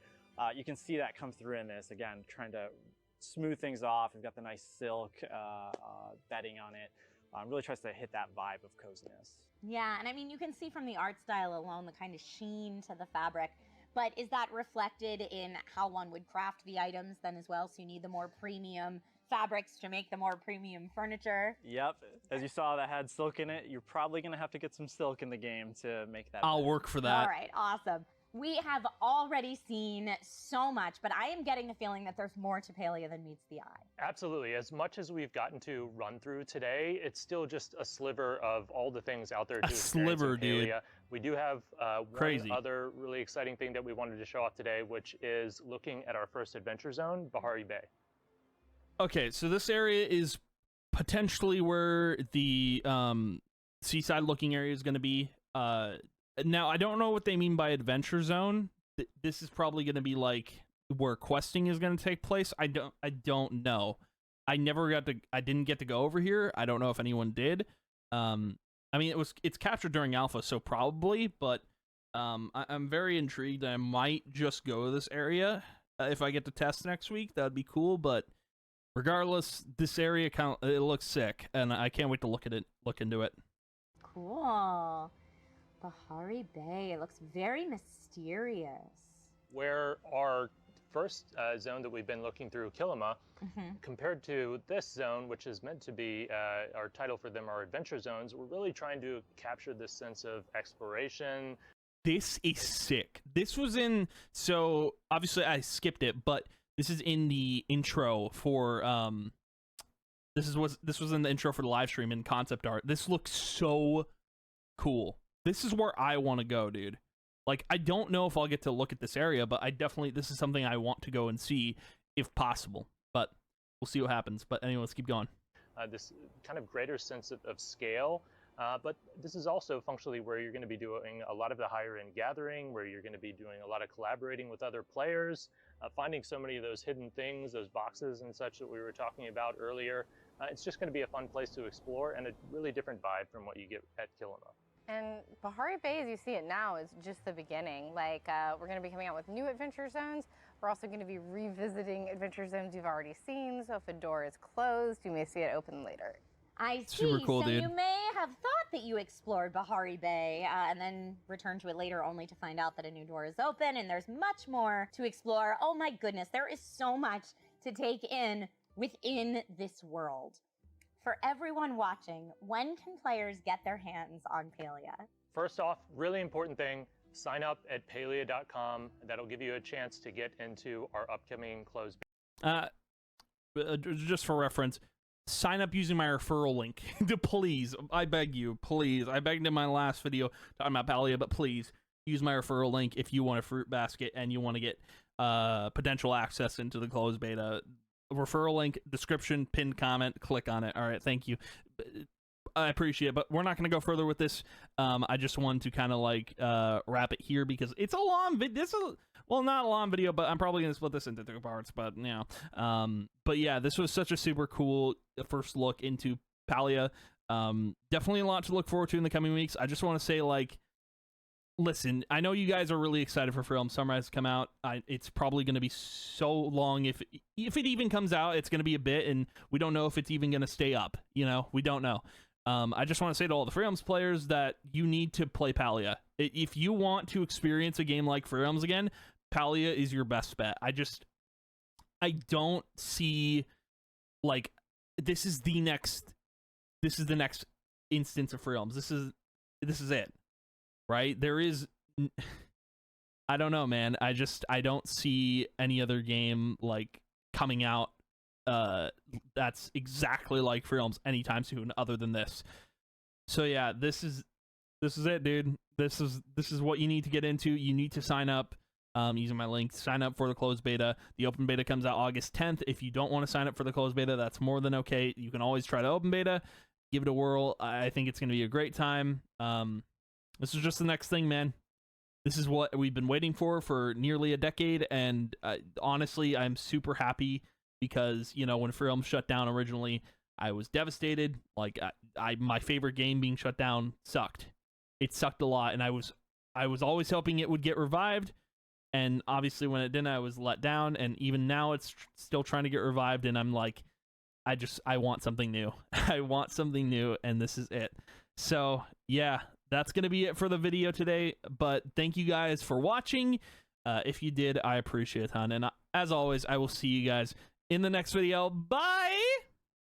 You can see that come through in this. Again, trying to smooth things off. We've got the nice silk bedding on it. Really tries to hit that vibe of coziness. Yeah, and I mean, you can see from the art style alone the kind of sheen to the fabric. But is that reflected in how one would craft the items then as well? So you need the more premium fabrics to make the more premium furniture. Yep, as you saw, that had silk in it. You're probably gonna have to get some silk in the game to make that. I'll work for that. All right, awesome. We have already seen so much, but I am getting the feeling that there's more to Palia than meets the eye. Absolutely. As much as we've gotten to run through today, it's still just a sliver of all the things out there to experience in Palia. We do have one other really exciting thing that we wanted to show off today, which is looking at our first adventure zone, Bahari Bay. Okay, so this area is potentially where the seaside looking area is going to be. Now, I don't know what they mean by adventure zone. This is probably going to be like where questing is going to take place. I don't know. I didn't get to go over here. I don't know if anyone did. I mean, it's captured during alpha, so probably, but I'm very intrigued. I might just go to this area if I get to test next week. That would be cool, but regardless, this area it looks sick, and I can't wait to look into it. Cool. Bahari Bay, it looks very mysterious. Where our first zone that we've been looking through, Kilima, compared to this zone, which is meant to be our title for them, our adventure zones, we're really trying to capture this sense of exploration. This is sick. This was in, so obviously I skipped it, but this is in the intro for, this was in the intro for the live stream in concept art. This looks so cool. This is where I want to go, dude. Like, I don't know if I'll get to look at this area, but this is something I want to go and see if possible. But we'll see what happens. But anyway, let's keep going. This kind of greater sense of scale, but this is also functionally where you're going to be doing a lot of the higher end gathering, where you're going to be doing a lot of collaborating with other players, finding so many of those hidden things, those boxes and such that we were talking about earlier. It's just going to be a fun place to explore and a really different vibe from what you get at Kilima. And Bahari Bay, as you see it now, is just the beginning. Like, we're going to be coming out with new adventure zones. We're also going to be revisiting adventure zones you've already seen. So if a door is closed, you may see it open later. I see. Super cool, so dude. You may have thought that you explored Bahari Bay and then returned to it later only to find out that a new door is open and there's much more to explore. Oh my goodness, there is so much to take in within this world. For everyone watching, when can players get their hands on Palia? First off, really important thing, sign up at palia.com. That'll give you a chance to get into our upcoming closed beta. Just for reference, sign up using my referral link. Please, I beg you, please. I begged in my last video talking about Palia, but please use my referral link if you want a fruit basket and you want to get potential access into the closed beta. Referral link, description, pinned comment, click on it. All right, thank you. I appreciate it, but we're not going to go further with this. I just wanted to kind of like wrap it here because it's a long video. Well, not a long video, but I'm probably going to split this into 2 parts, but you know. But yeah, this was such a super cool first look into Palia. Definitely a lot to look forward to in the coming weeks. I just want to say, like, listen, I know you guys are really excited for Free Realms Sunrise to come out. It's probably going to be so long. If it even comes out, it's going to be a bit, and we don't know if it's even going to stay up. You know, we don't know. I just want to say to all the Free Realms players that you need to play Palia. If you want to experience a game like Free Realms again, Palia is your best bet. I don't see, like, this is the next instance of Free Realms. This is it. Right? There is, I don't know, man. I don't see any other game like coming out that's exactly like Free Realms anytime soon other than this. So yeah, this is it, dude. This is what you need to get into. You need to sign up using my link. Sign up for the closed beta. The open beta comes out August 10th. If you don't want to sign up for the closed beta, that's more than okay. You can always try the open beta. Give it a whirl. I think it's going to be a great time. This is just the next thing, man. This is what we've been waiting for nearly a decade, and honestly, I'm super happy because, you know, when Free Realms shut down originally, I was devastated. Like, my favorite game being shut down sucked. It sucked a lot, and I was always hoping it would get revived, and obviously when it didn't, I was let down, and even now it's still trying to get revived, and I'm like, I want something new. I want something new, and this is it. So, yeah. That's going to be it for the video today, but thank you guys for watching. If you did, I appreciate it a ton. And as always, I will see you guys in the next video. Bye!